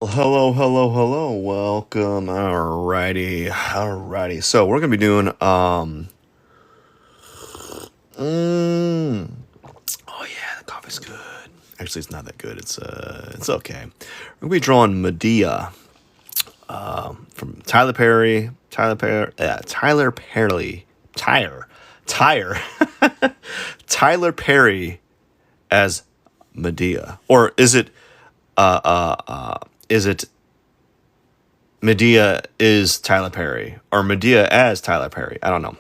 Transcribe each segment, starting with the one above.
Hello, hello, hello. Welcome. Alrighty. So we're gonna be doing mm, oh yeah, the coffee's good. Actually it's not that good. It's okay. We're gonna be drawing Medea from Tyler Perry. Tyler Tyler Perry as Medea. Or is it Madea is Tyler Perry or Madea as Tyler Perry. I don't know.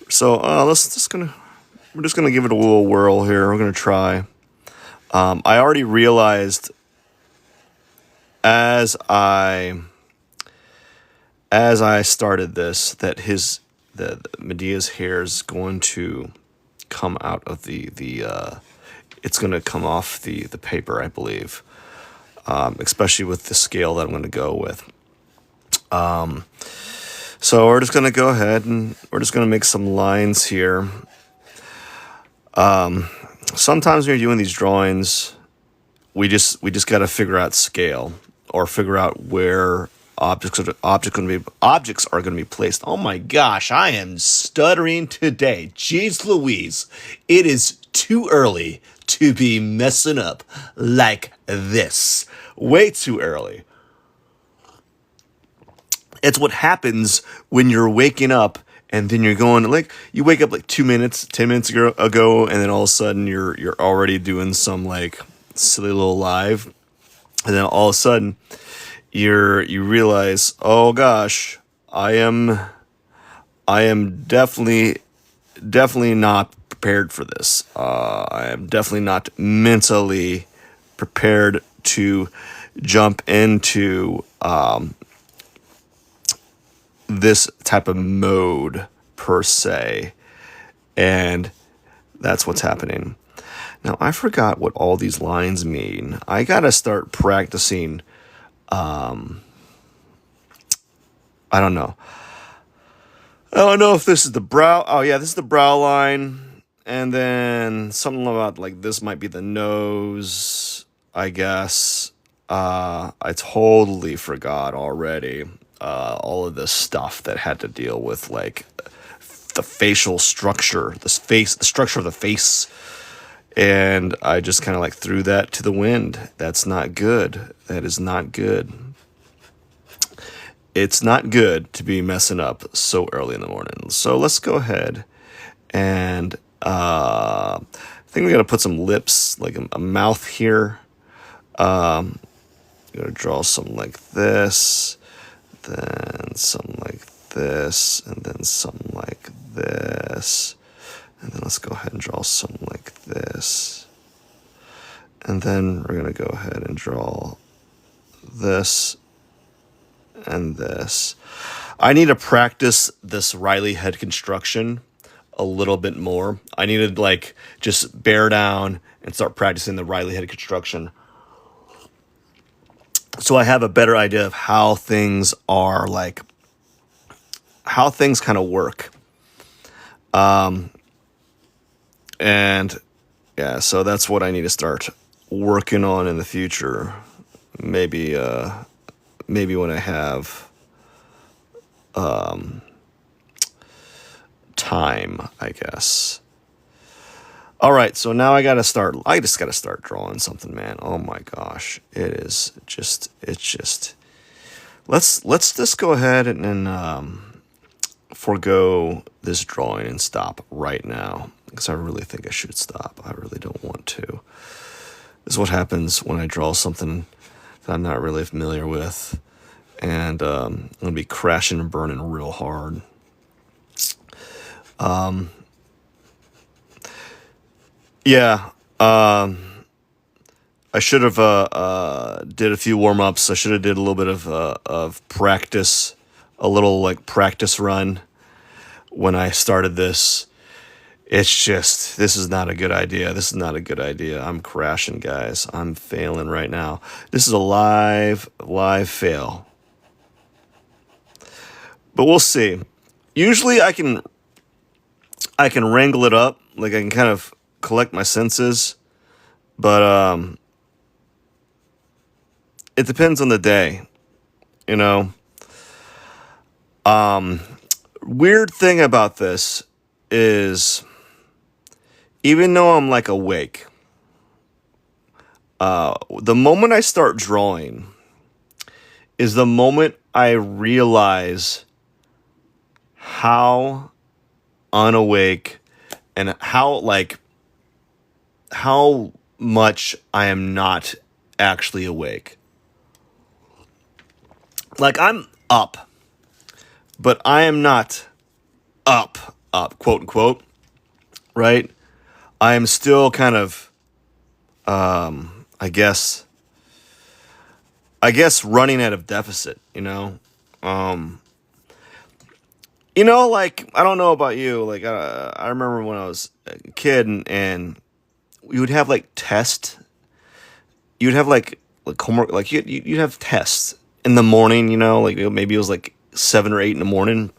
So we're just gonna give it a little whirl here. We're gonna try. I already realized as I as I started this that the Medea's hair is going to come out of the it's going to come off the paper, I believe, especially with the scale that I'm going to go with. So we're just going to go ahead and we're just going to make some lines here. Sometimes when you're doing these drawings, we just got to figure out scale or figure out where objects are going to be placed. Oh my gosh, I am stuttering today. Jeez Louise, it is too early to be messing up like this. Way too early. It's what happens when you're waking up and then you're going like you wake up like 2 minutes, 10 minutes ago, and then all of a sudden you're already doing some like silly little live, and then all of a sudden you realize, oh gosh, I am definitely not prepared for this. I am definitely not mentally prepared to jump into this type of mode per se, and that's what's happening. Now I forgot what all these lines mean. I gotta start practicing. I don't know. I don't know if this is the brow. Oh yeah, this is the brow line, and then something about like this might be the nose, I guess. I totally forgot already. All of this stuff that had to deal with like the facial structure, the structure of the face, and I just kind of like threw that to the wind. That's not good. That is not good. It's not good to be messing up so early in the morning. So let's go ahead and I think we got to put some lips, like a mouth here. We're gonna draw some like this, then some like this, and then some like this, and then let's go ahead and draw some like this, and then we're gonna go ahead and draw this and this. I need to practice this Riley head construction a little bit more. I need to like just bear down and start practicing the Riley head construction so I have a better idea of how things are, like how things kind of work. And yeah, so that's what I need to start working on in the future. Maybe maybe when I have time, I guess. All right, so now I just gotta start drawing something, man. Oh my gosh, it's just. Let's just go ahead and forego this drawing and stop right now because I really think I should stop. I really don't want to. This is what happens when I draw something that I'm not really familiar with, and I'm gonna be crashing and burning real hard. Yeah. I should have did a few warm ups. I should have did a little bit of practice, a little like practice run when I started this. It's just this is not a good idea. This is not a good idea. I'm crashing, guys. I'm failing right now. This is a live fail. But we'll see. Usually I can wrangle it up. Like I can kind of collect my senses. But it depends on the day, you know. Weird thing about this is, even though I'm like awake, the moment I start drawing is the moment I realize how unawake and how much I am not actually awake. Like, I'm up, but I am not up, quote unquote, right? I am still kind of, I guess running out of deficit, you know? Like, I don't know about you. Like, I remember when I was a kid and we would have like tests. You'd have like homework, like you'd have tests in the morning, you know, like maybe it was like 7 or 8 in the morning.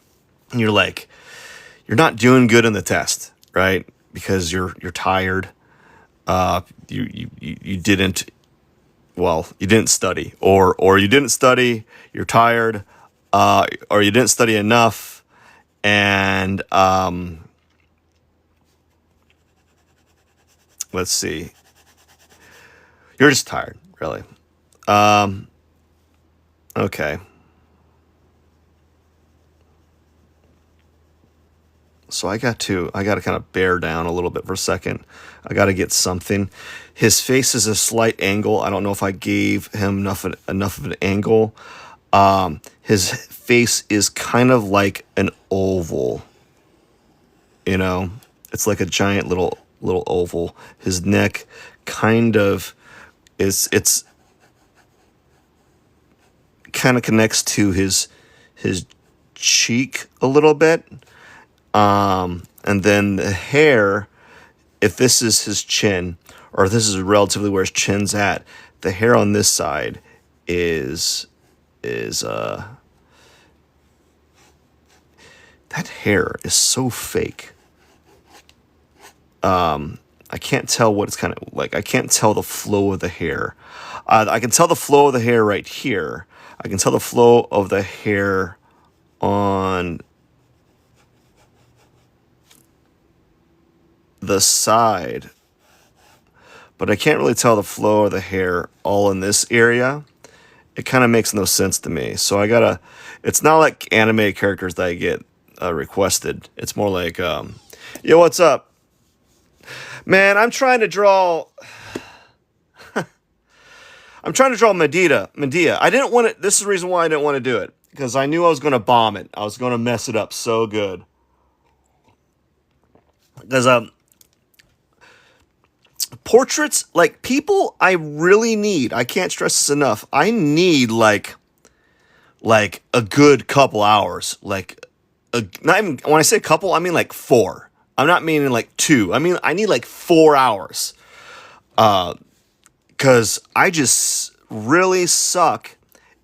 And you're like, you're not doing good in the test, right? Because you're tired. You didn't, well, you didn't study, or you didn't study, you're tired, or you didn't study enough, and let's see, you're just tired, really. Okay. So I got to kind of bear down a little bit for a second. I got to get something. His face is a slight angle. I don't know if I gave him enough of an angle. His face is kind of like an oval. You know, it's like a giant little oval. His neck kind of it's kind of connects to his cheek a little bit. And then the hair, if this is his chin, or this is relatively where his chin's at, the hair on this side is that hair is so fake. I can't tell what it's kind of like. I can't tell the flow of the hair. I can tell the flow of the hair right here. I can tell the flow of the hair on the side, but I can't really tell the flow of the hair all in this area. It kind of makes no sense to me. So it's not like anime characters that I get requested. It's more like, yo, what's up? Man, I'm trying to draw Madea. I didn't want it. This is the reason why I didn't want to do it, because I knew I was going to bomb it. I was going to mess it up so good. Because portraits, like, people I really need, I can't stress this enough, I need like a good couple hours. Like, not even, when I say couple, I mean like 4. I'm not meaning like 2. I mean, I need like 4 hours. Because I just really suck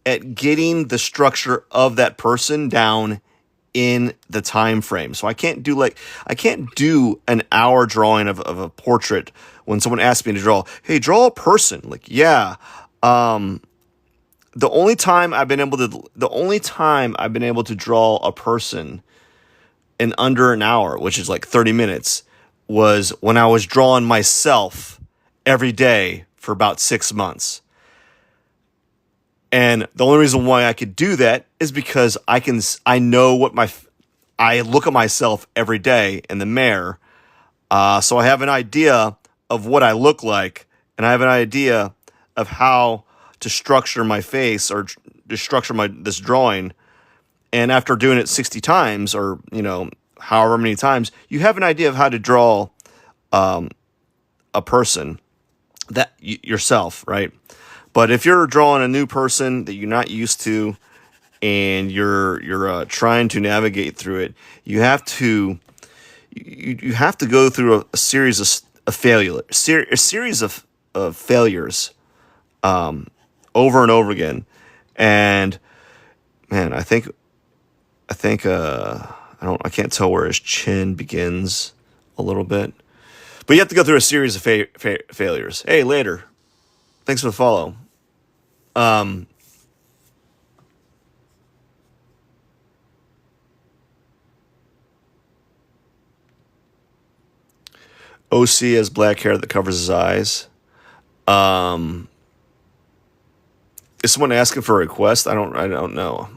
at getting the structure of that person down in the time frame. So I can't do an hour drawing of a portrait when someone asks me to draw, hey, draw a person. Like, yeah. The only time I've been able to draw a person in under an hour, which is like 30 minutes, was when I was drawing myself every day for about 6 months. And the only reason why I could do that is because I know I look at myself every day in the mirror. So I have an idea of what I look like, and I have an idea of how to structure my face, or to structure this drawing. And after doing it 60 times, or, you know, however many times, you have an idea of how to draw a person that yourself, right? But if you're drawing a new person that you're not used to, and you're trying to navigate through it, you have to go through a series of failures, over and over again. And man, I can't tell where his chin begins a little bit, but you have to go through a series of failures. Hey, later. Thanks for the follow. Um, OC has black hair that covers his eyes. Um, is someone asking for a request? I don't know.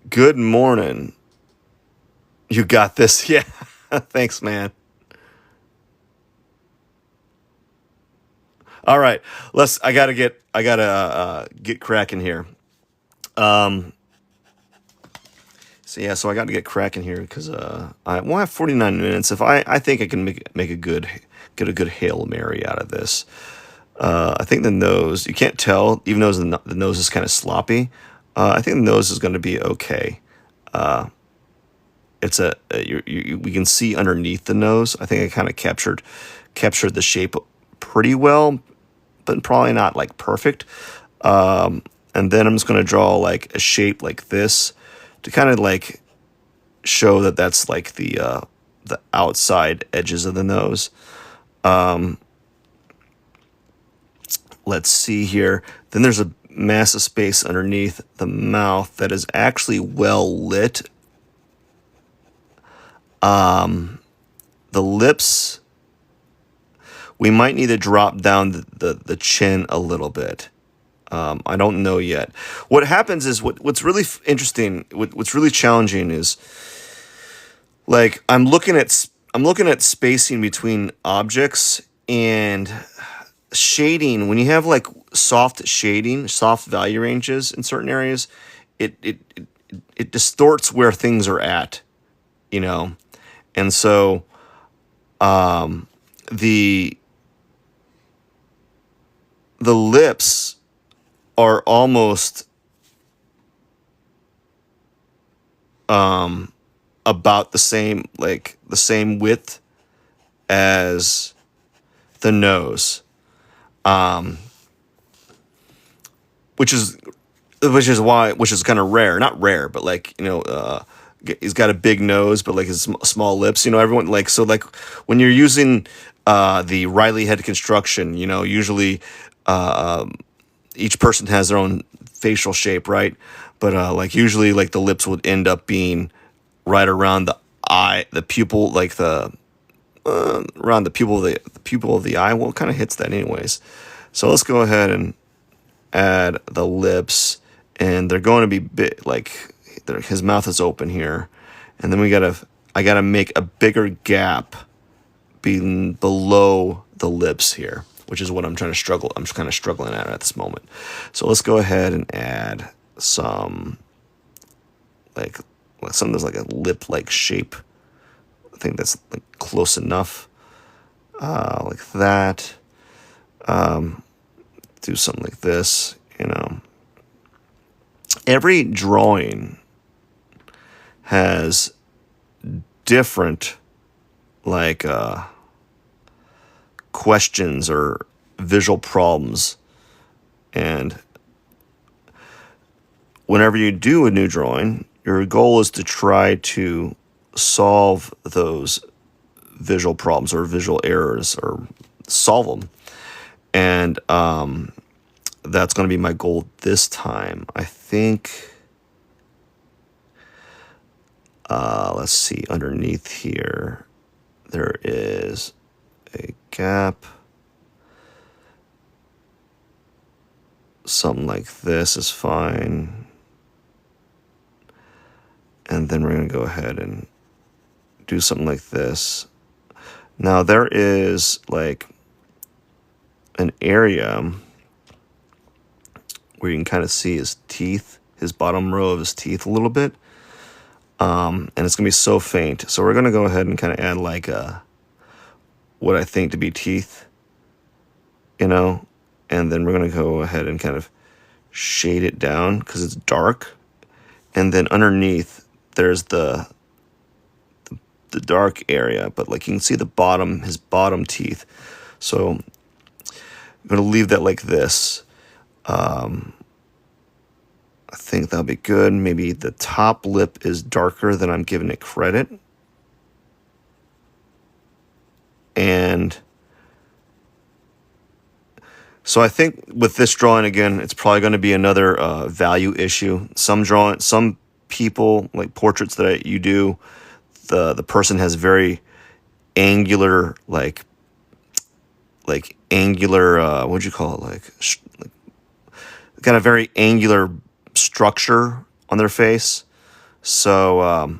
Good morning. You got this. Yeah. Thanks, man. All right. I gotta get cracking here. Um, so I got to get cracking here because we'll have 49 minutes. If I think I can make a good get a good Hail Mary out of this. I think the nose, you can't tell, even though the nose is kind of sloppy. I think the nose is going to be okay. It's we can see underneath the nose. I think I kind of captured the shape pretty well, but probably not like perfect. And then I'm just going to draw like a shape like this to kind of like show that that's like the outside edges of the nose. Let's see here. Then there's a massive space underneath the mouth that is actually well lit. The lips, we might need to drop down the chin a little bit. I don't know yet. What happens is what's really interesting, what's really challenging is like I'm looking at spacing between objects and shading. When you have like soft shading, soft value ranges in certain areas, it distorts where things are at, you know, and so the lips are almost about the same, like the same width as the nose, which is kind of rare. Not rare, but like, you know, he's got a big nose, but like his small lips. You know, everyone like, so like when you're using the Riley head construction, you know, usually each person has their own facial shape, right? But like usually like the lips would end up being right around the eye, the pupil, like the around the pupil of the eye. Well, it kind of hits that anyways. So let's go ahead and add the lips, and they're going to be like his mouth is open here, and then I gotta make a bigger gap below the lips here, which is what I'm kind of struggling at this moment. So let's go ahead and add some like something that's like a lip like shape. I think that's like close enough, like that. Do something like this, you know. Every drawing has different like questions or visual problems, and whenever you do a new drawing, your goal is to try to solve those visual problems or visual errors, or solve them. And that's going to be my goal this time. I think, let's see, underneath here, there is a gap. Something like this is fine. And then we're going to go ahead and do something like this. Now there is like an area where you can kind of see his teeth, his bottom row of his teeth a little bit. And it's going to be so faint. So we're going to go ahead and kind of add like what I think to be teeth, you know, and then we're going to go ahead and kind of shade it down because it's dark. And then underneath there's the dark area, but like you can see his bottom teeth. So I'm going to leave that like this. I think that'll be good. Maybe the top lip is darker than I'm giving it credit. And So I think with this drawing again, it's probably going to be another value issue. Some people like portraits that you do, the person has very angular like angular what'd you call it like got a very angular structure on their face. So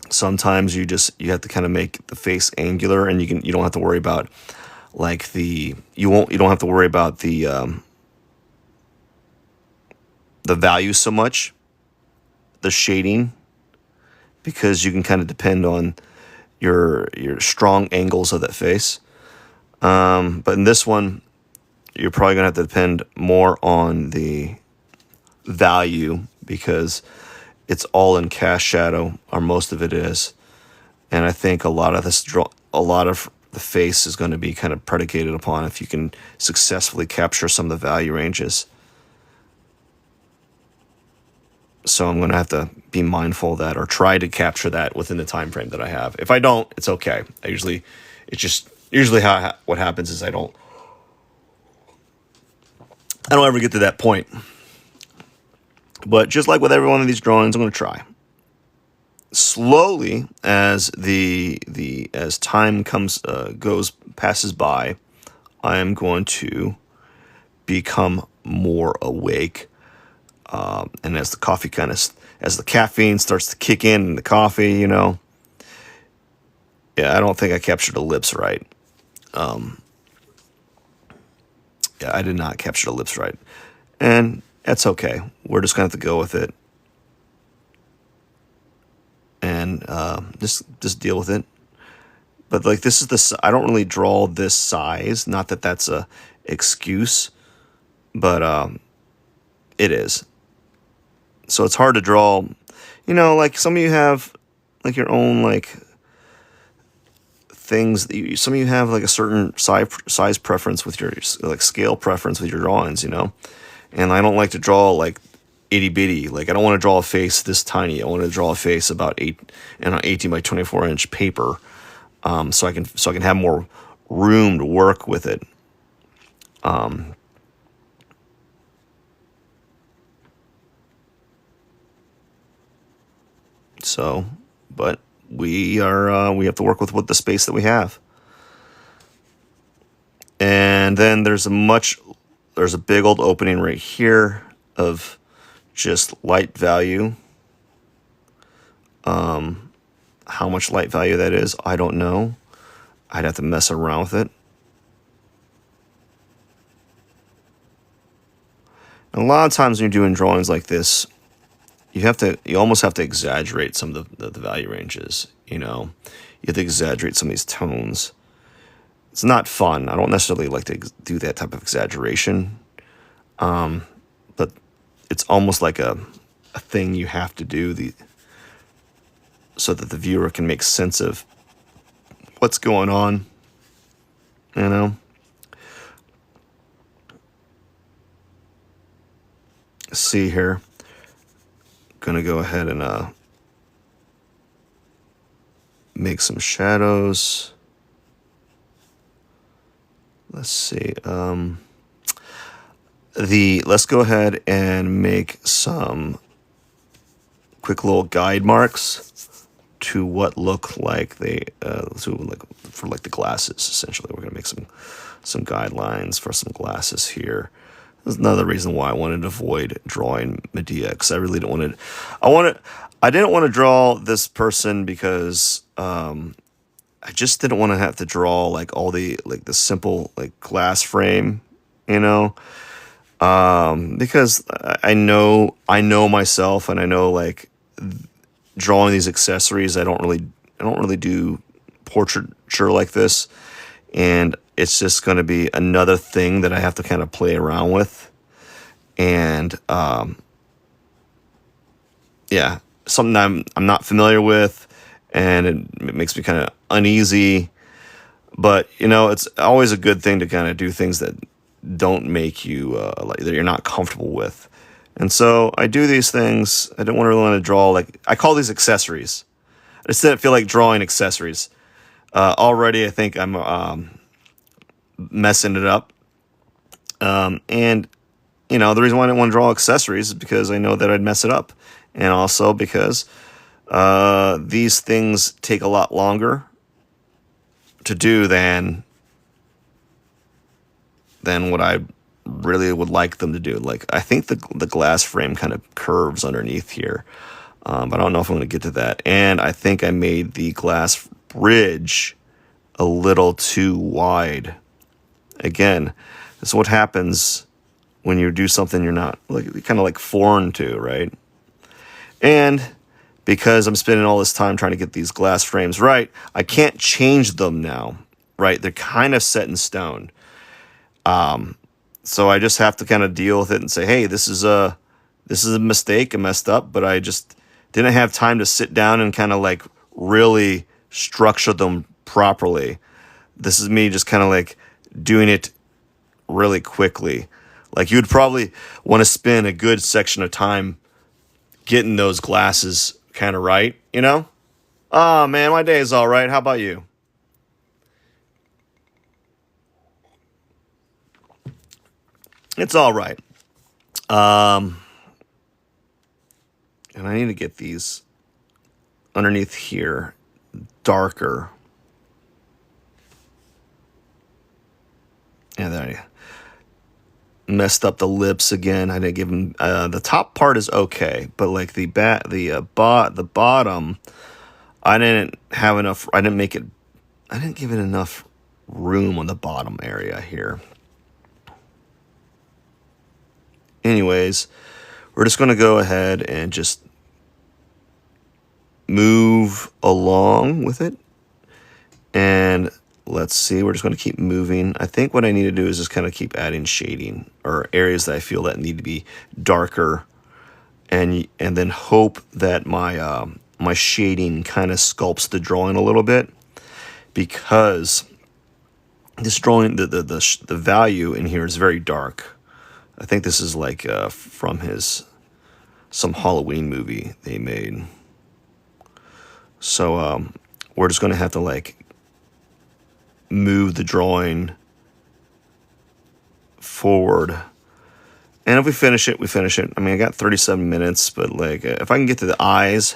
sometimes you have to kind of make the face angular, and you don't have to worry about like you don't have to worry about the value so much, the shading, because you can kind of depend on your strong angles of that face. But in this one, you're probably gonna have to depend more on the value, because it's all in cast shadow, or most of it is. And I think a lot of the face is going to be kind of predicated upon if you can successfully capture some of the value ranges. So I'm going to have to be mindful of that, or try to capture that within the time frame that I have. If I don't, it's okay. What happens is I don't ever get to that point. But just like with every one of these drawings, I'm going to try slowly as as time passes by. I am going to become more awake, and as the caffeine starts to kick in the coffee, yeah, I don't think I captured the lips right. Yeah, I did not capture the lips right, and that's okay. We're just gonna have to go with it, and just deal with it. But like, I don't really draw this size. Not that that's a excuse, but it is. So it's hard to draw. Like some of you have like your own like things. Some of you have like a certain size preference with your like scale preference with your drawings. And I don't like to draw like itty bitty. Like I don't want to draw a face this tiny. I want to draw a face about 18 by 24 inch paper, so I can have more room to work with it. But we have to work with what the space that we have. And then there's a big old opening right here of just light value. How much light value that is, I don't know. I'd have to mess around with it. And a lot of times when you're doing drawings like this, you almost have to exaggerate some of the value ranges. You have to exaggerate some of these tones. It's not fun. I don't necessarily like to do that type of exaggeration. But it's almost like a thing you have to do so that the viewer can make sense of what's going on. Let's see here. Gonna go ahead and make some shadows. Let's see. Let's go ahead and make some quick little guide marks to what look like for like the glasses. Essentially, we're gonna make some guidelines for some glasses here. There's another reason why I wanted to avoid drawing Madea, because I really don't want to. I didn't want to draw this person because I just didn't want to have to draw like all the simple like glass frame, because I know myself, and I know like drawing these accessories. I don't really do portraiture like this, and it's just going to be another thing that I have to kind of play around with, and yeah, something I'm not familiar with, and it makes me kind of uneasy. But it's always a good thing to kind of do things that don't make you like that you're not comfortable with. And so I do these things. I don't really want to draw I call these accessories. I just didn't feel like drawing accessories. Already I think I'm messing it up. And, you know, the reason why I didn't want to draw accessories is because I know that I'd mess it up. And also because these things take a lot longer to do than what I really would like them to do. Like, I think the glass frame kind of curves underneath here. But I don't know if I'm going to get to that. And I think I made the glass bridge a little too wide. Again, this is what happens when you do something you're not, like, kind of like foreign to, right? And because I'm spending all this time trying to get these glass frames right, I can't change them now, right? They're kind of set in stone. So I just have to kind of deal with it and say, hey, this is a mistake. I messed up, but I just didn't have time to sit down and kind of like really structure them properly. This is me just kind of like doing it really quickly. Like, you'd probably want to spend a good section of time getting those glasses kind of right, you know? Oh, man, my day is all right. How about you? It's all right. And I need to get these underneath here darker. Yeah, there you go. Messed up the lips again. I didn't give them the top part is okay, but like the bottom, I didn't have enough. I didn't give it enough room on the bottom area here. Anyways, we're just going to go ahead and just move along with it. And let's see, we're just going to keep moving. I think what I need to do is just kind of keep adding shading, or areas that I feel that need to be darker, and then hope that my my shading kind of sculpts the drawing a little bit, because this drawing, the value in here is very dark. I think this is like from some Halloween movie they made. So we're just going to have to like move the drawing forward. And if we finish it, we finish it. I mean, I got 37 minutes, but like if I can get to the eyes,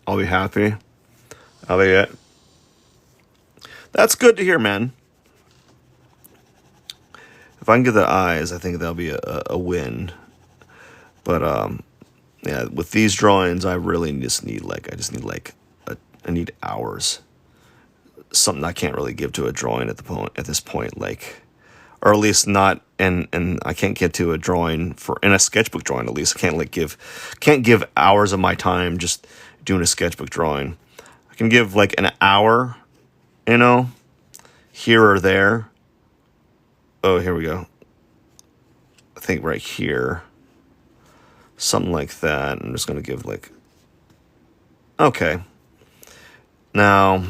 I'll be happy. I'll be it. That's good to hear, man. If I can get the eyes, I think that'll be a win. But yeah, with these drawings, I really just need I need hours. Something I can't really give to a drawing at this point, like, or at least not, and I can't get to a drawing in a sketchbook drawing. At least I can't give hours of my time just doing a sketchbook drawing. I can give like an hour, you know, here or there. Oh, here we go. I think right here, something like that. I'm just gonna give like, okay. Now,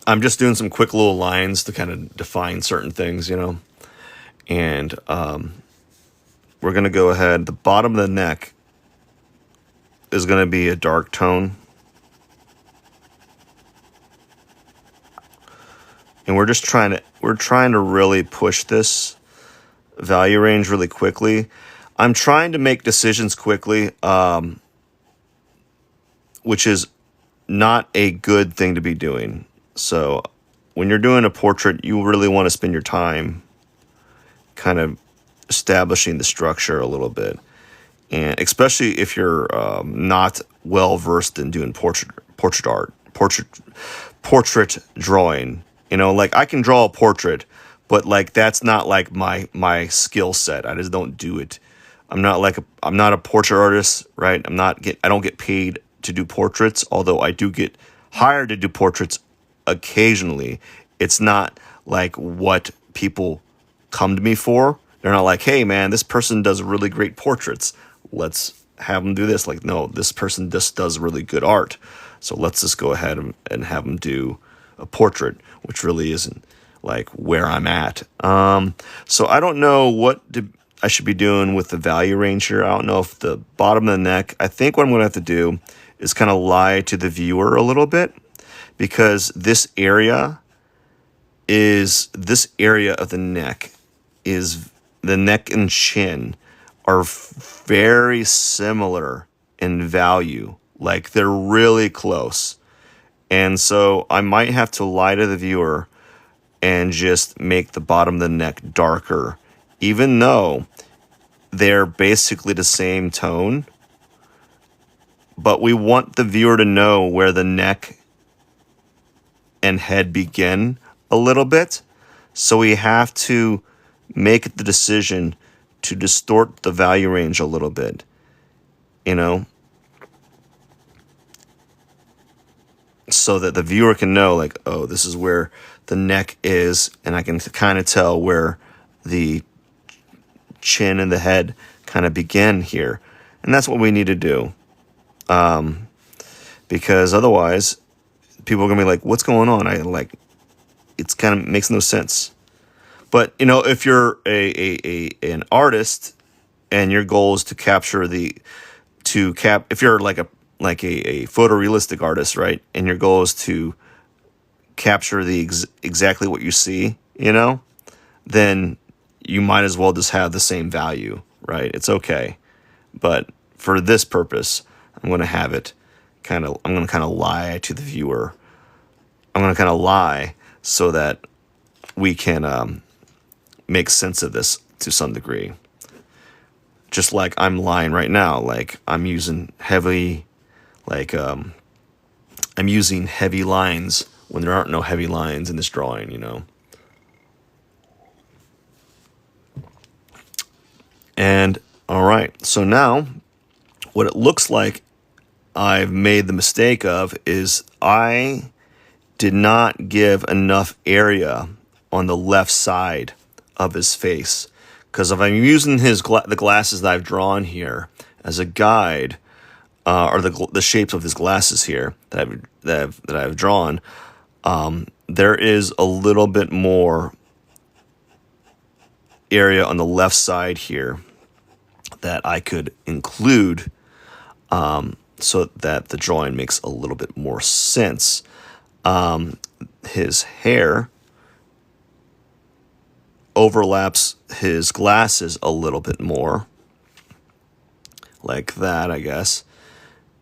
I'm just doing some quick little lines to kind of define certain things, you know. And we're going to go ahead. The bottom of the neck is going to be a dark tone. And we're trying to really push this value range really quickly. I'm trying to make decisions quickly, which is not a good thing to be doing. So when you're doing a portrait, you really want to spend your time kind of establishing the structure a little bit. And especially if you're not well versed in doing portrait drawing. You know, like I can draw a portrait, but like that's not like my skill set. I just don't do it. I'm not a portrait artist, right? I don't get paid to do portraits, although I do get hired to do portraits occasionally. It's not like what people come to me for. They're not like, hey man, this person does really great portraits, let's have them do this. Like, no, this person just does really good art, so let's just go ahead and have them do a portrait, which really isn't like where I'm at. So I don't know what I should be doing with the value range here. I don't know if the bottom of the neck, I think what I'm gonna have to do is kind of lie to the viewer a little bit, because this area of the neck is the neck and chin are very similar in value. Like they're really close. And so I might have to lie to the viewer and just make the bottom of the neck darker, even though they're basically the same tone. But we want the viewer to know where the neck and head begin a little bit. So we have to make the decision to distort the value range a little bit, you know, so that the viewer can know, like, oh, this is where the neck is, and I can kind of tell where the chin and the head kind of begin here. And that's what we need to do. Because otherwise, people are going to be like, what's going on? It's kind of makes no sense. But, you know, if you're an artist and your goal is to capture if you're like a photorealistic artist, right? And your goal is to capture exactly what you see, you know, then you might as well just have the same value, right? It's okay. But for this purpose, I'm going to lie to the viewer. I'm going to kind of lie so that we can make sense of this to some degree. Just like I'm lying right now, like I'm using heavy lines when there aren't no heavy lines in this drawing, you know. And all right, so now what it looks like I've made the mistake of is I did not give enough area on the left side of his face. Because if I'm using the glasses that I've drawn here as a guide, or the shapes of his glasses here that I've drawn, there is a little bit more area on the left side here that I could include, so that the drawing makes a little bit more sense. His hair overlaps his glasses a little bit more, like that, I guess.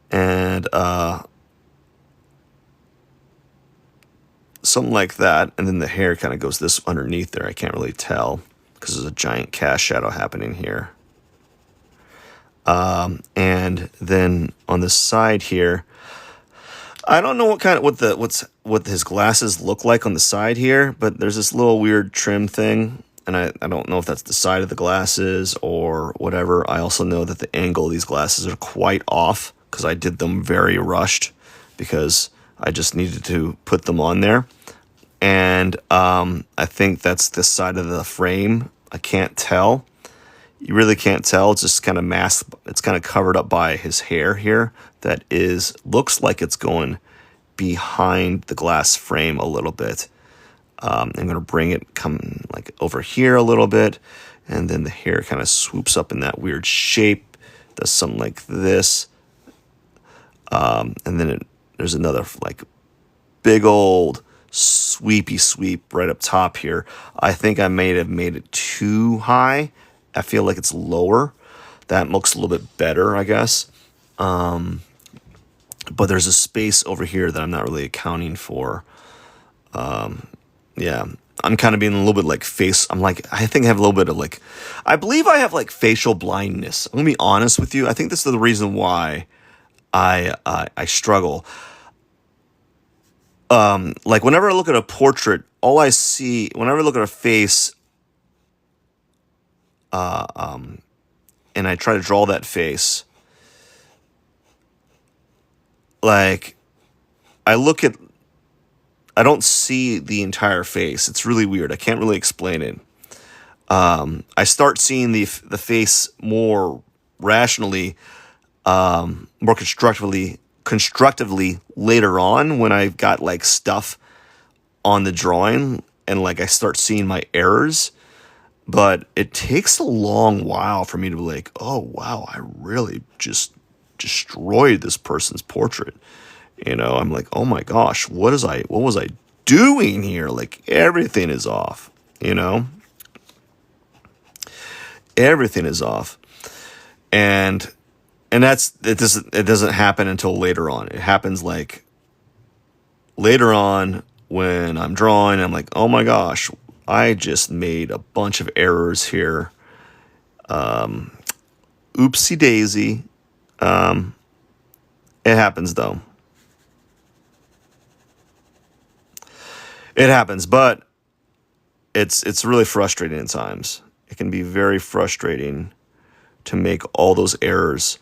And something like that. And then the hair kind of goes this underneath there. I can't really tell because there's a giant cast shadow happening here. And then on the side here, I don't know what his glasses look like on the side here, but there's this little weird trim thing, and I don't know if that's the side of the glasses or whatever. I also know that the angle of these glasses are quite off because I did them very rushed because I just needed to put them on there. And I think that's the side of the frame. I can't tell. You really can't tell. It's just kind of masked. It's kind of covered up by his hair here. That looks like it's going behind the glass frame a little bit. I'm going to bring it come like over here a little bit, and then the hair kind of swoops up in that weird shape. Does something like this, and then there's another like big old sweepy sweep right up top here. I think I may have made it too high. I feel like it's lower. That looks a little bit better, I guess. But there's a space over here that I'm not really accounting for. Yeah, I'm kind of being a little bit like I think I have a little bit of like, I believe I have like facial blindness. I'm going to be honest with you. I think this is the reason why I struggle. Like whenever I look at a portrait, all I see, whenever I look at a face, and I try to draw that face, like I don't see the entire face. It's really weird. I can't really explain it. I start seeing the face more rationally, more constructively later on when I've got like stuff on the drawing and like I start seeing my errors. But it takes a long while for me to be like, oh wow, I really just destroyed this person's portrait. You know, I'm like, oh my gosh, what was I doing here? Like everything is off, you know? Everything is off. And it doesn't happen until later on. It happens like later on when I'm drawing. I'm like, oh my gosh, I just made a bunch of errors here. Oopsie daisy. It happens though. It happens, but it's really frustrating at times. It can be very frustrating to make all those errors.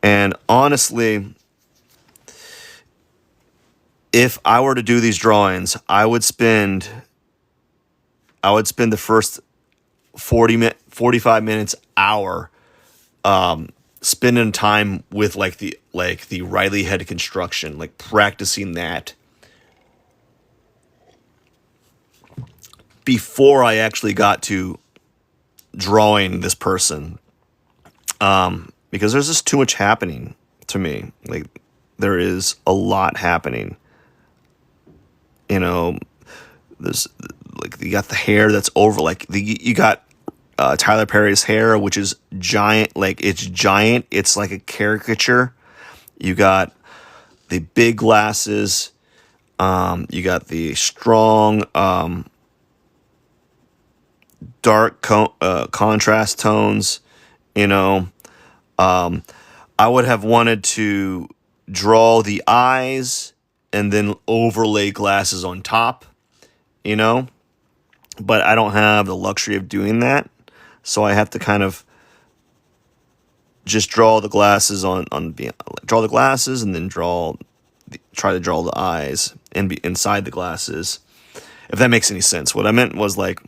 And honestly, if I were to do these drawings, I would spend the first 45 minutes, hour, spending time with like the Riley head construction, like practicing that before I actually got to drawing this person. Because there's just too much happening to me. Like, there is a lot happening. You know, there's like, you got the hair that's over, like you got Tyler Perry's hair, which is giant. Like, it's giant. It's like a caricature. You got the big glasses. You got the strong, dark contrast tones. You know, I would have wanted to draw the eyes and then overlay glasses on top, you know, but I don't have the luxury of doing that. So I have to kind of just draw the glasses draw the glasses and then try to draw the eyes inside the glasses. If that makes any sense. What I meant was, like,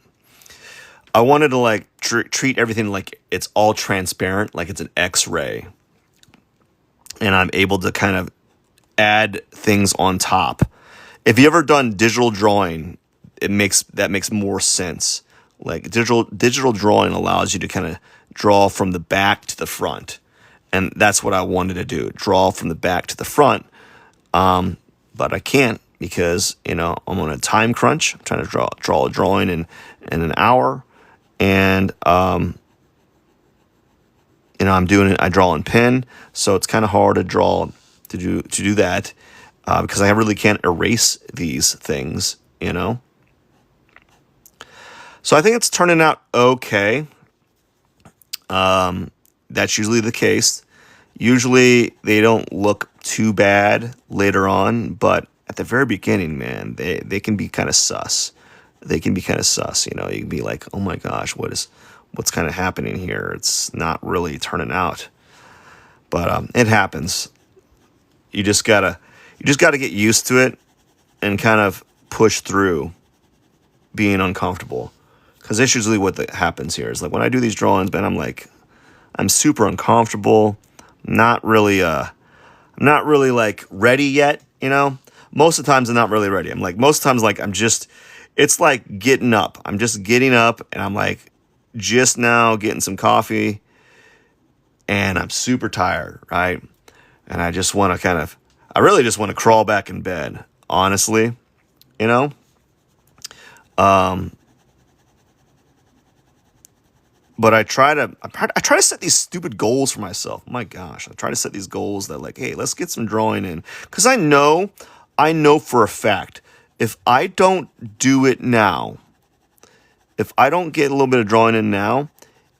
I wanted to like treat everything like it's all transparent, like it's an X-ray. And I'm able to kind of add things on top. If you ever done digital drawing, that makes more sense. Like, digital drawing allows you to kind of draw from the back to the front. And that's what I wanted to do, draw from the back to the front. But I can't because, you know, I'm on a time crunch. I'm trying to draw a drawing in an hour. And, you know, I draw in pen, so it's kind of hard to do that, because I really can't erase these things, you know. So I think it's turning out okay. That's usually the case. Usually they don't look too bad later on, but at the very beginning, man, they can be kind of sus. They can be kind of sus, you know. You can be like, oh my gosh, what's kind of happening here? It's not really turning out. But it happens. You just gotta get used to it and kind of push through being uncomfortable. Because that's usually what happens here. Is like, when I do these drawings, man, I'm super uncomfortable. Not really like ready yet, you know. Most of the times I'm not really ready. Most of the times, like, it's like getting up. I'm just getting up and I'm like just now getting some coffee and I'm super tired, right? And I really just want to crawl back in bed, honestly, you know? But I try to set these stupid goals for myself. My gosh, I try to set these goals that, like, hey, let's get some drawing in. Because I know for a fact, if I don't do it now, if I don't get a little bit of drawing in now,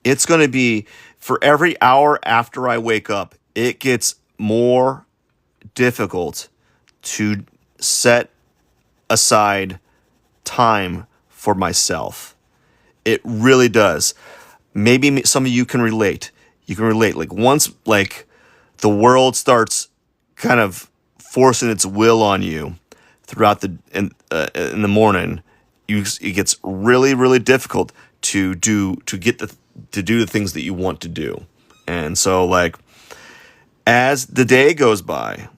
it's going to be, for every hour after I wake up, it gets more difficult to set aside time for myself. It really does. Maybe some of you can relate. You can relate. Like, once, like, the world starts kind of forcing its will on you throughout in the morning, it gets really, really difficult to do the things that you want to do. And so, like, as the day goes by,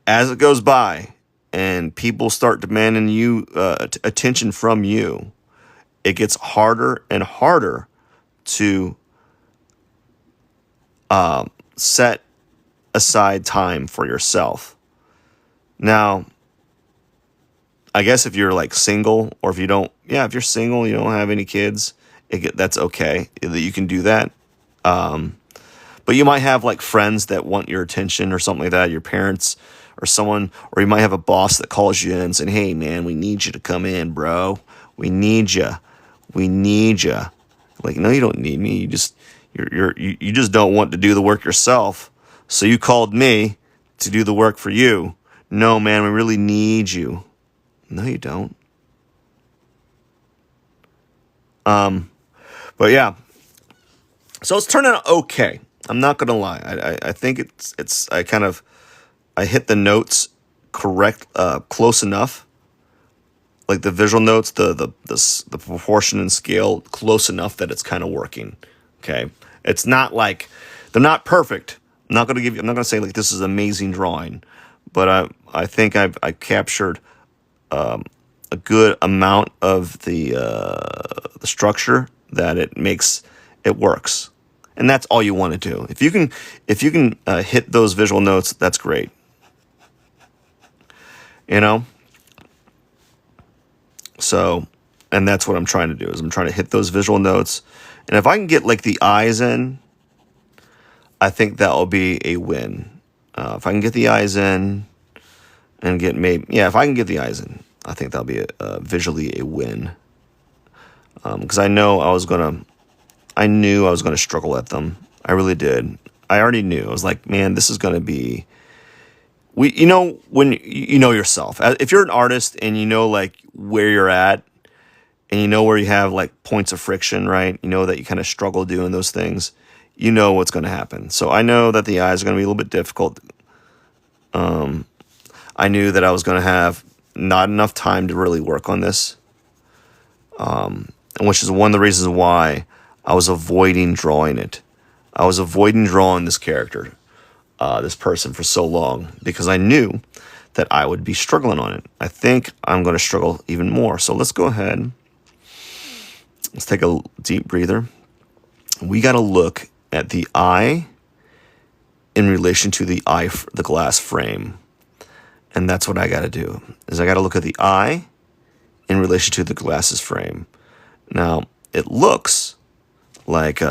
and people start demanding attention from you, it gets harder and harder to set aside time for yourself. Now, I guess if you're like single, or if you're single, you don't have any kids, That's okay that you can do that. But you might have like friends that want your attention or something like that, your parents or someone, or you might have a boss that calls you in and saying, "Hey man, we need you to come in, bro. We need you. We need you." Like, no, you don't need me. You just don't want to do the work yourself. So you called me to do the work for you. No, man, we really need you. No, you don't. But yeah, so it's turning out okay. I'm not gonna lie. I think I hit the notes correct, close enough. Like the visual notes, the proportion and scale close enough that it's kind of working. Okay, it's not like they're not perfect. I'm not gonna say like this is amazing drawing, but I think I captured a good amount of the structure that it works, and that's all you want to do. If you can hit those visual notes, that's great. You know. So, and that's what I'm trying to do is I'm trying to hit those visual notes, and if I can get like the eyes in, I think that will be a win. If I can get the eyes in and if I can get the eyes in, I think that'll be visually a win. Because I knew I was gonna struggle at them. I really did. I already knew. I was like, man, this is gonna be. When you know yourself, if you're an artist and you know like where you're at, and you know where you have like points of friction, right? You know that you kind of struggle doing those things. You know what's going to happen. So I know that the eyes are going to be a little bit difficult. I knew that I was going to have not enough time to really work on this, which is one of the reasons why I was avoiding drawing it. I was avoiding drawing this character, this person, for so long because I knew that I would be struggling on it. I think I'm going to struggle even more. So let's go ahead. Let's take a deep breather. We got to look at the eye in relation to the glass frame. And that's what I got to do, is I got to look at the eye in relation to the glasses frame. Now, it looks like, we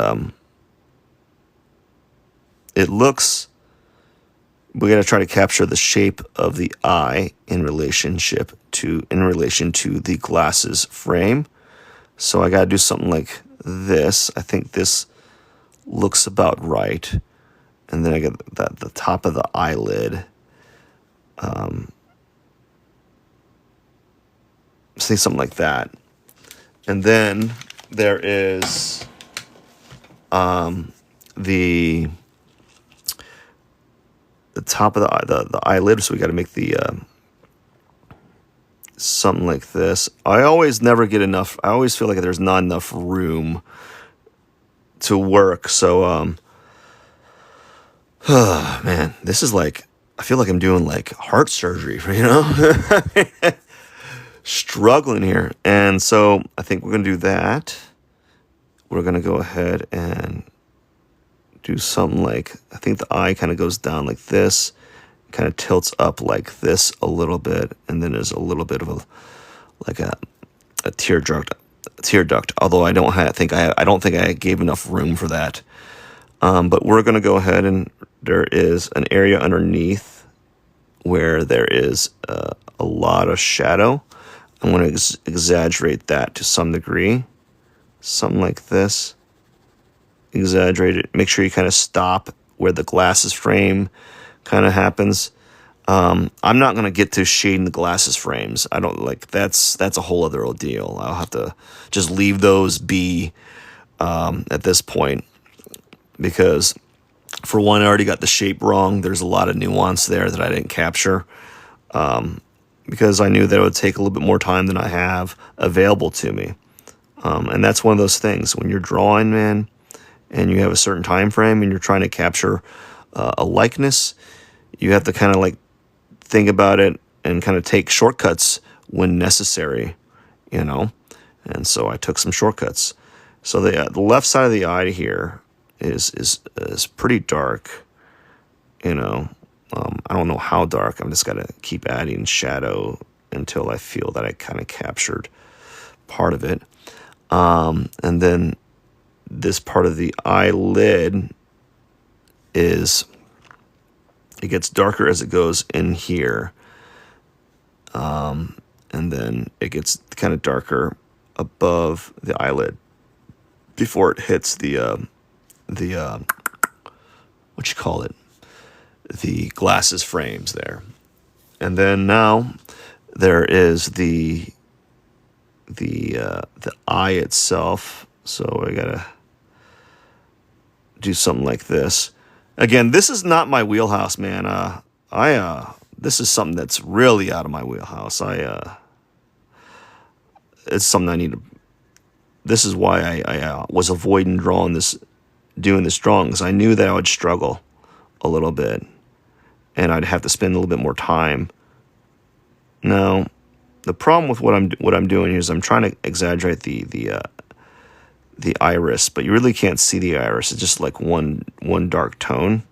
got to try to capture the shape of the eye in relation to the glasses frame. So I got to do something like this. I think this looks about right. And then I get the top of the eyelid. Say something like that. And then there is the top of the eyelid. So we got to make the something like this. I always never get enough. I always feel like there's not enough room to work. So man, this is like, I feel like I'm doing like heart surgery, struggling here. And so I think we're going to do that. We're going to go ahead and do something like, I think the eye kind of goes down like this, kind of tilts up like this a little bit, and then there's a little bit of a tear duct. Although I don't think I gave enough room for that. But we're going to go ahead, and there is an area underneath where there is a lot of shadow. I'm going to exaggerate that to some degree, something like this. Exaggerate it. Make sure you kind of stop where the glasses frame kind of happens. I'm not going to get to shading the glasses frames. I don't like that's a whole other ordeal. I'll have to just leave those be at this point, because for one, I already got the shape wrong. There's a lot of nuance there that I didn't capture, because I knew that it would take a little bit more time than I have available to me. And that's one of those things when you're drawing, man, and you have a certain time frame and you're trying to capture a likeness, you have to kind of like think about it and kind of take shortcuts when necessary, And so I took some shortcuts. So the left side of the eye here is pretty dark, I don't know how dark. I'm just got to keep adding shadow until I feel that I kind of captured part of it. And then this part of the eyelid is, it gets darker as it goes in here. And then it gets kind of darker above the eyelid before it hits the what you call it, the glasses frames there. And then now there is the eye itself. So I gotta do something like this. Again, this is not my wheelhouse, man. This is something that's really out of my wheelhouse. It's something I need to. This is why I was avoiding doing this drawing, because I knew that I would struggle a little bit, and I'd have to spend a little bit more time. Now, the problem with what I'm doing here is I'm trying to exaggerate the iris, but you really can't see the iris. It's just like one dark tone.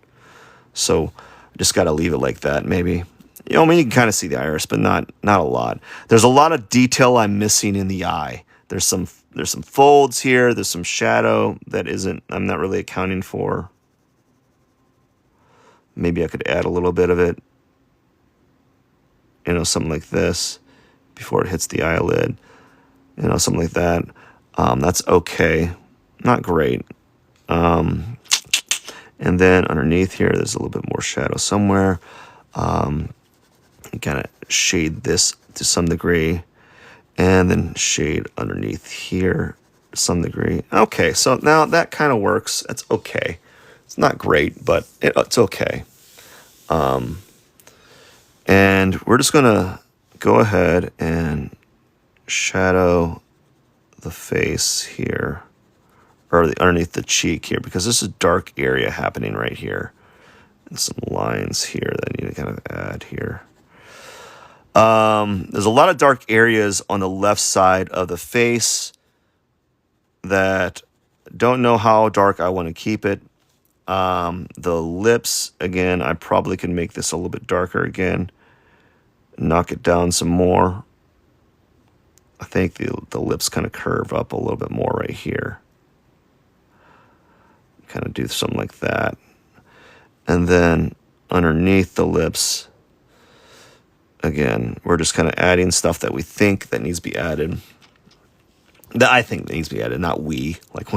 So I just got to leave it like that, maybe. I mean, you can kind of see the iris, but not a lot. There's a lot of detail I'm missing in the eye. There's some folds here. There's some shadow that I'm not really accounting for. Maybe I could add a little bit of it. Something like this before it hits the eyelid. Something like that. That's okay. Not great. And then underneath here, there's a little bit more shadow somewhere. Kind of shade this to some degree, and then shade underneath here to some degree. Okay, so now that kind of works. That's okay. It's not great, but it's okay. And we're just gonna go ahead and shadow the face here, or underneath the cheek here, because there's a dark area happening right here, and some lines here that I need to kind of add here. There's a lot of dark areas on the left side of the face that don't know how dark I want to keep it. The lips, again, I probably can make this a little bit darker again. Knock it down some more. I think the lips kind of curve up a little bit more right here. Kind of do something like that. And then underneath the lips, again, we're just kind of adding stuff that we think that needs to be added. That I think needs to be added, not we. Like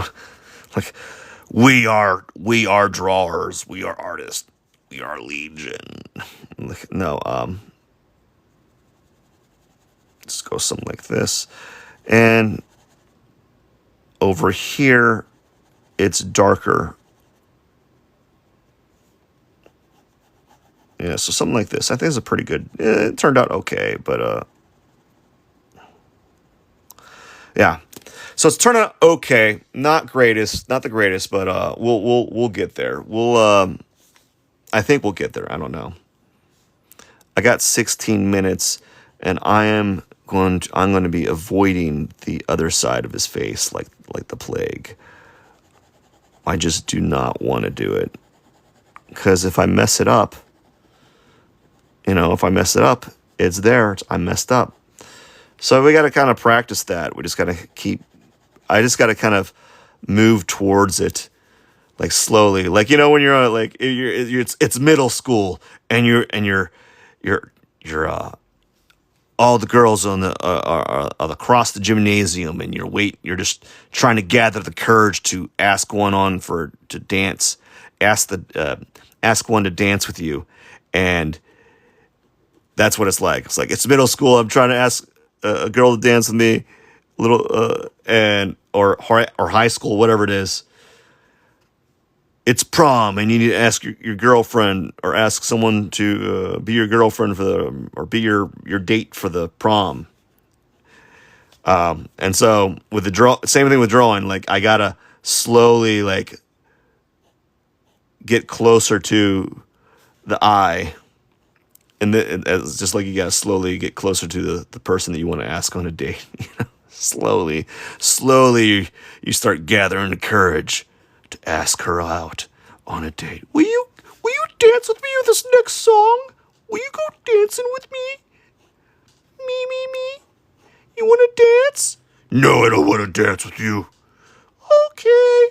we are drawers, we are artists, we are legion. No, let's go something like this. And over here, it's darker. Yeah, so something like this. I think it's a pretty good. It turned out okay, but yeah. So it's turned out okay. Not the greatest, but we'll get there. I think we'll get there. I don't know. I got 16 minutes, and I'm going to be avoiding the other side of his face like the plague. I just do not want to do it, because if I mess it up, it's there. I messed up. So we got to kind of practice that. We just got to I just got to kind of move towards it, like slowly. Like, when you're like, it's middle school, and you're all the girls are across the gymnasium, and you're just trying to gather the courage to ask one to dance, ask one to dance with you, and that's what it's like. It's middle school. I'm trying to ask a girl to dance with me, or high school, whatever it is. It's prom, and you need to ask your girlfriend, or ask someone to be your girlfriend or be your date for the prom. And so with same thing with drawing. Like, I gotta slowly get closer to the eye. And it's just like you gotta slowly get closer to the person that you want to ask on a date. Slowly, you start gathering the courage to ask her out on a date. Will you dance with me with this next song? Will you go dancing with me? Me. You want to dance? No, I don't want to dance with you. Okay.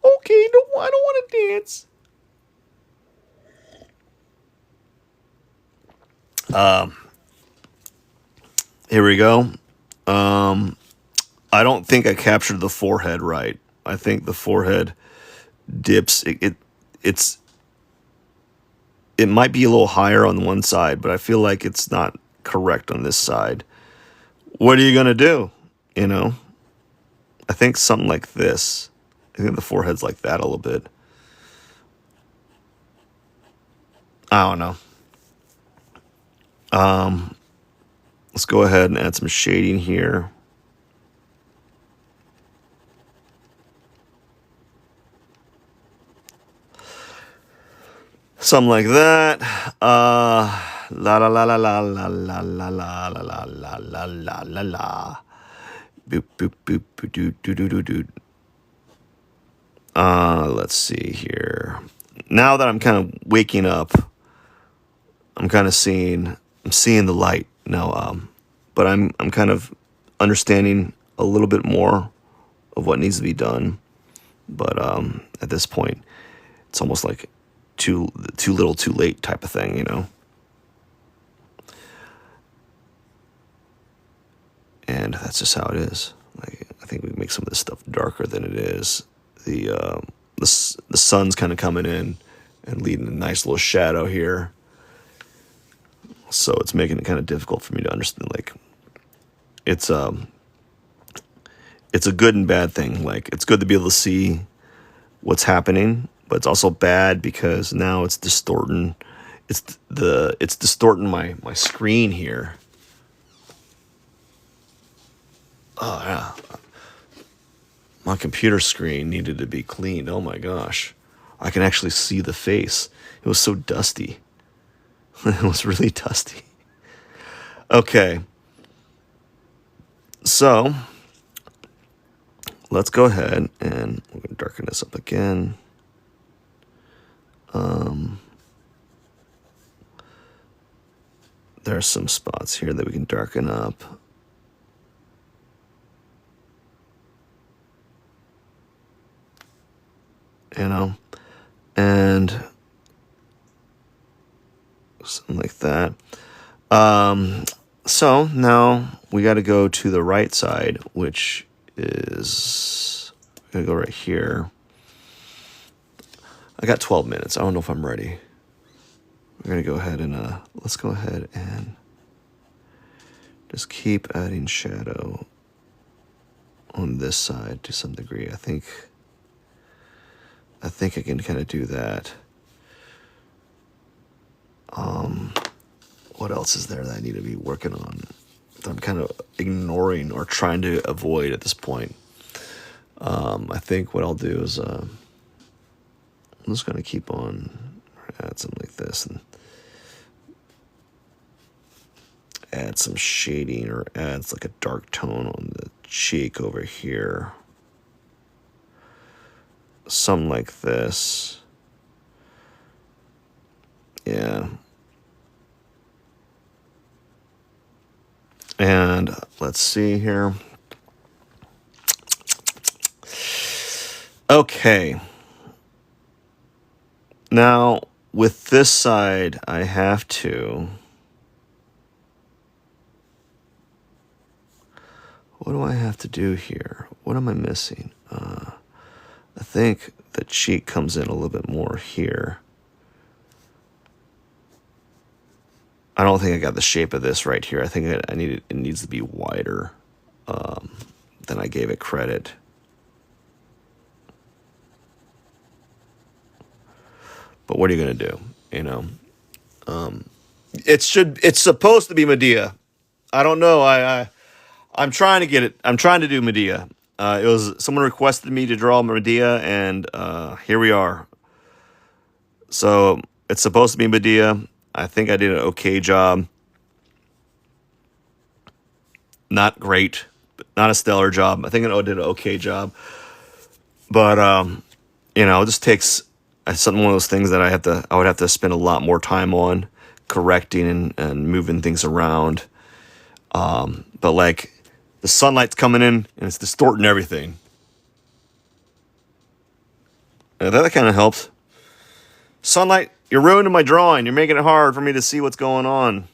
Okay, no, I don't want to dance. Here we go. I don't think I captured the forehead right. I think the forehead dips. It might be a little higher on one side, but I feel like it's not correct on this side. What are you gonna do? You know, I think something like this. I think the forehead's like that a little bit. I don't know. Let's go ahead and add some shading here. Something like that. La la la la la la la la la la la la la la la la. Boop boop boop doo doo doo doo doo. Let's see here. Now that I'm kind of waking up, I'm kind of seeing the light now. But I'm kind of understanding a little bit more of what needs to be done. But at this point, it's almost like too little, too late type of thing, you know. And that's just how it is. Like, I think we can make some of this stuff darker than it is. The sun's kind of coming in and leaving a nice little shadow here. So it's making it kind of difficult for me to understand. Like, it's a good and bad thing. Like, it's good to be able to see what's happening, but it's also bad because now it's distorting. It's distorting my screen here. Oh yeah, my computer screen needed to be cleaned. Oh my gosh, I can actually see the face. It was so dusty. It was really dusty. Okay, so let's go ahead and we're gonna darken this up again. There are some spots here that we can darken up. You know, and something like that. So now we got to go to the right side, which is gonna go right here. I got 12 minutes. I don't know if I'm ready. We're gonna go ahead and let's go ahead and just keep adding shadow on this side to some degree. I think I can kind of do that. What else is there that I need to be working on that I'm kind of ignoring or trying to avoid at this point? I think what I'll do is I'm just going to keep on add something like this and add some shading or add like a dark tone on the cheek over here. Something like this. Yeah. And let's see here. Okay. Now, with this side, I have to... What do I have to do here? What am I missing? I think the cheek comes in a little bit more here. I don't think I got the shape of this right here. I think it needs to be wider than I gave it credit. But what are you gonna do? You know, it's supposed to be Madea. I don't know. I'm trying to get it. I'm trying to do Madea. It was someone requested me to draw Madea, and here we are. So it's supposed to be Madea. I think I did an okay job. Not great, but not a stellar job. I think I did an okay job. But you know, it just takes something, one of those things that I would have to spend a lot more time on correcting and moving things around. But like the sunlight's coming in and it's distorting everything. That kind of helps. Sunlight, you're ruining my drawing. You're making it hard for me to see what's going on.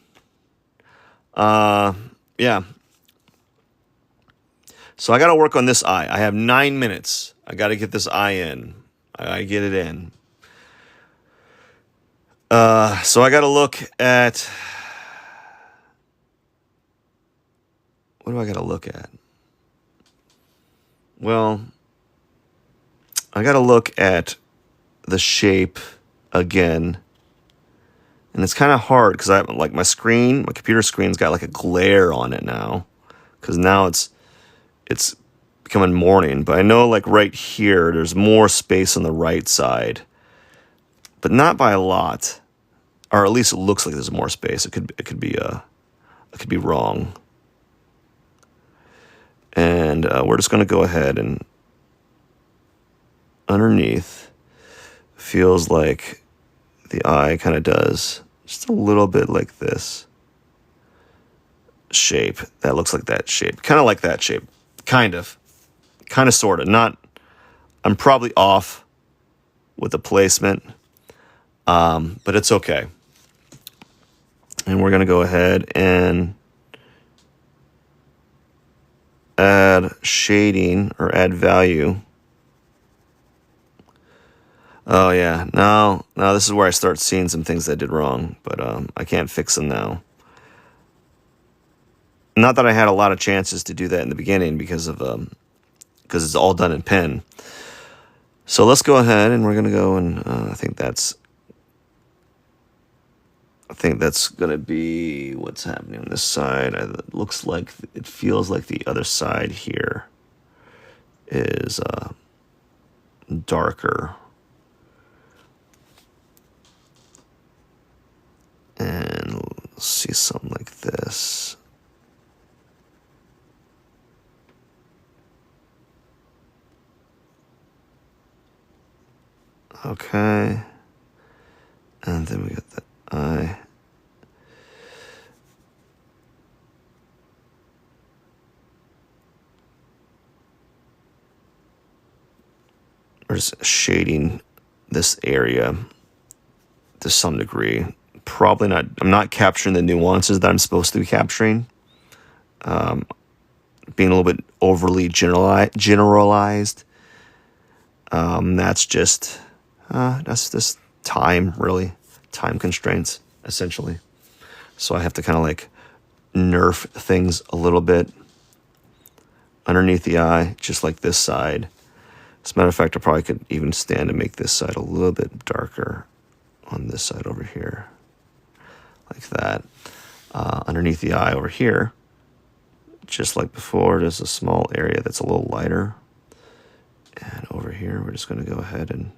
Yeah. So I got to work on this eye. I have 9 minutes. I got to get this eye in. I get it in. So I got to look at... What do I got to look at? Well, I got to look at the shape again. And it's kind of hard because I like my computer screen's got like a glare on it now. Because now it's becoming morning. But I know like right here, there's more space on the right side. But not by a lot. Or at least it looks like there's more space. It could be wrong. And we're just going to go ahead and underneath feels like the eye kind of does just a little bit like this shape. That looks like that shape. Kind of like that shape. Kind of, sort of. Not, I'm probably off with the placement, but it's okay. And we're going to go ahead and add shading or add value. Oh yeah, now this is where I start seeing some things that I did wrong, but I can't fix them now. Not that I had a lot of chances to do that in the beginning because it's all done in pen. So let's go ahead and we're gonna go and I think that's gonna be what's happening on this side. It looks like it feels like the other side here is darker. And we'll see something like this. Okay. And then we got the eye. We're just shading this area to some degree. Probably not. I'm not capturing the nuances that I'm supposed to be capturing. Being a little bit overly generalized. That's just time, really. Time constraints, essentially. So I have to kind of like nerf things a little bit underneath the eye, just like this side. As a matter of fact, I probably could even stand to make this side a little bit darker on this side over here. Like that. Underneath the eye over here, just like before, there's a small area that's a little lighter. And over here, we're just going to go ahead and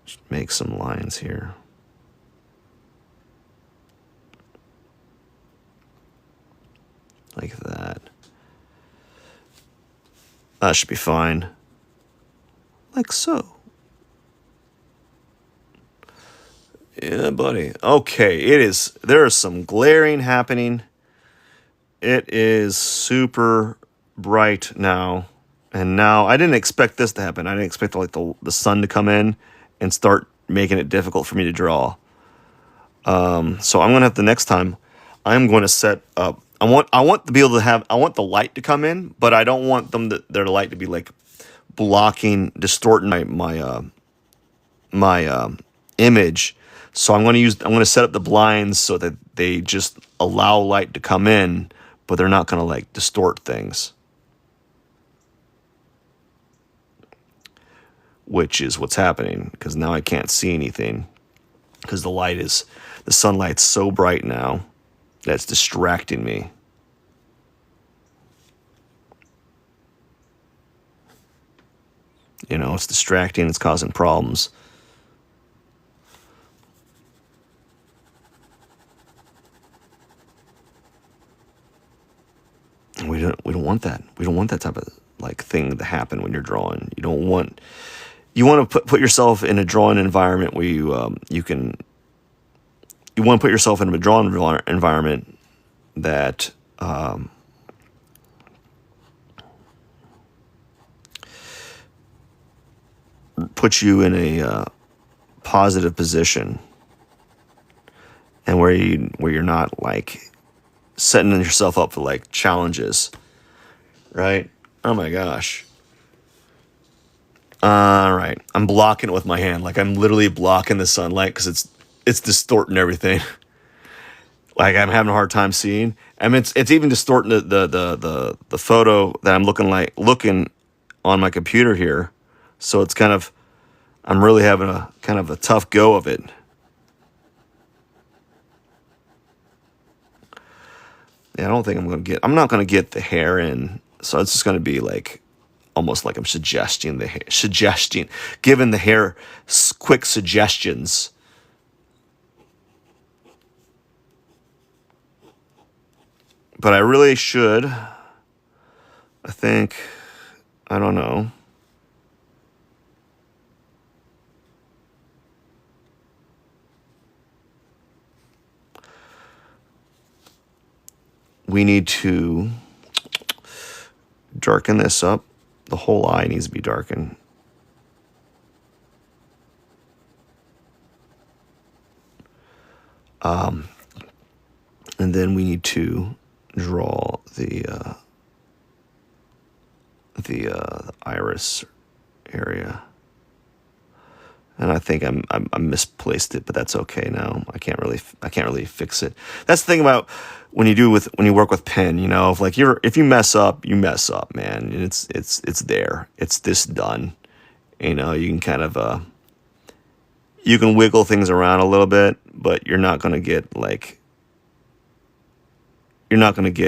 just make some lines here. Like that. That should be fine. Like so. Yeah, buddy. Okay, there is some glaring happening. It is super bright now. And now, I didn't expect this to happen. I didn't expect like the sun to come in and start making it difficult for me to draw. So I'm going to have to, next time, I'm going to set up, I want to be able to have, I want the light to come in, but I don't want their light to be like blocking, distorting my image. So I'm going to set up the blinds so that they just allow light to come in, but they're not going to like distort things. Which is what's happening, because now I can't see anything because the sunlight's so bright now that it's distracting me. You know, it's distracting, it's causing problems. We don't want that. We don't want that type of like thing to happen when you're drawing. You want to put yourself in a drawing environment where you can you want to put yourself in a drawing environment that puts you in a positive position, and where you're not like setting yourself up for like challenges, right? Oh my gosh. All right, I'm blocking it with my hand, like I'm literally blocking the sunlight because it's distorting everything. Like I'm having a hard time seeing. I mean, it's even distorting the photo that I'm looking on my computer here. So it's kind of, I'm really having a kind of a tough go of it. Yeah, I don't think I'm not gonna get the hair in. So it's just gonna be like almost like I'm giving the hair quick suggestions. But I really should. I think, I don't know. We need to darken this up. The whole eye needs to be darkened. And then we need to draw the iris area. And I think I misplaced it, but that's okay now. I can't really fix it. That's the thing about when you work with pen, you know, if you mess up, you mess up, man. And it's there. It's this done. You know, you can kind of you can wiggle things around a little bit, but you're not gonna get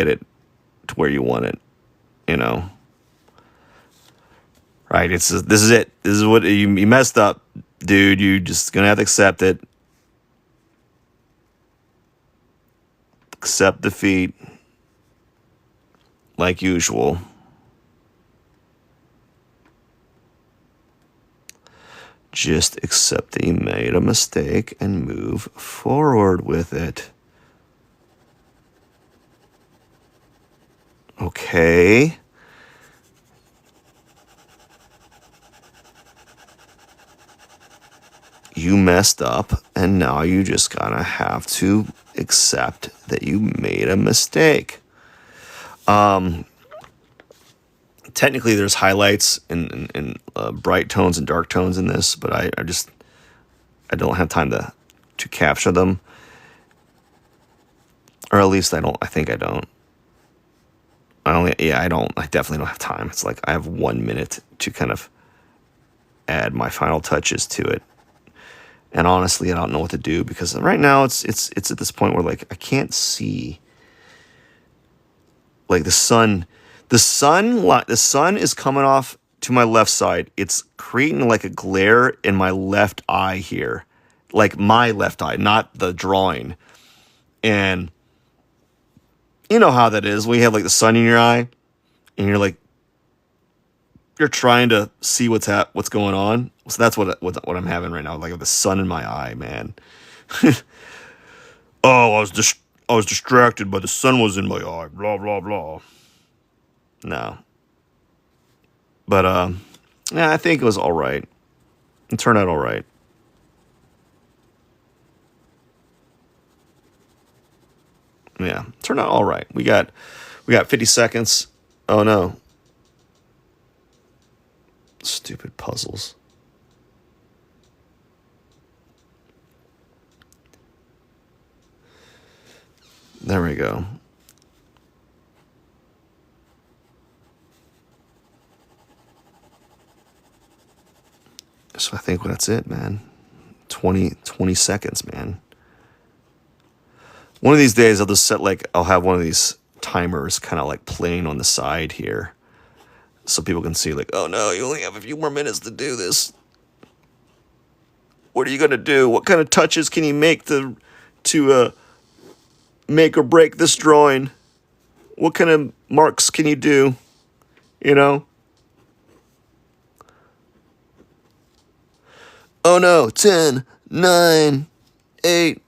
it to where you want it, you know. Right? This is it. This is what you messed up, dude. You just gonna have to accept it. Accept defeat, like usual. Just accept that you made a mistake and move forward with it. Okay. You messed up, and now you just gotta have to accept that you made a mistake. Technically, there's highlights and bright tones and dark tones in this, but I don't have time to capture them, or at least I don't. I think I don't. I don't. I definitely don't have time. It's like I have 1 minute to kind of add my final touches to it. And honestly, I don't know what to do because right now it's at this point where like I can't see like the sun is coming off to my left side. It's creating like a glare in my left eye here, like my left eye, not the drawing. And you know how that is when you have like the sun in your eye and you're trying to see what's going on. So that's what I'm having right now, like the sun in my eye, man. Oh, I was distracted, but the sun was in my eye. Blah blah blah. No, but yeah, I think it was all right. It turned out all right. Yeah, turned out all right. We got 50 seconds. Oh no. Stupid puzzles. There we go. So I think that's it, man. 20 seconds, man. One of these days I'll have one of these timers kind of like playing on the side here, so people can see like, oh no, you only have a few more minutes to do this. What are you gonna do? What kind of touches can you make to make or break this drawing? What kind of marks can you do? You know? Oh no, 10, 9, 8.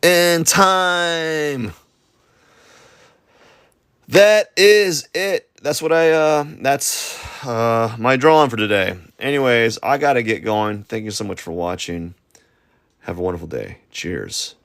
in time. That is it. That's what that's my drawing for today. Anyways, I gotta get going. Thank you so much for watching. Have a wonderful day. Cheers.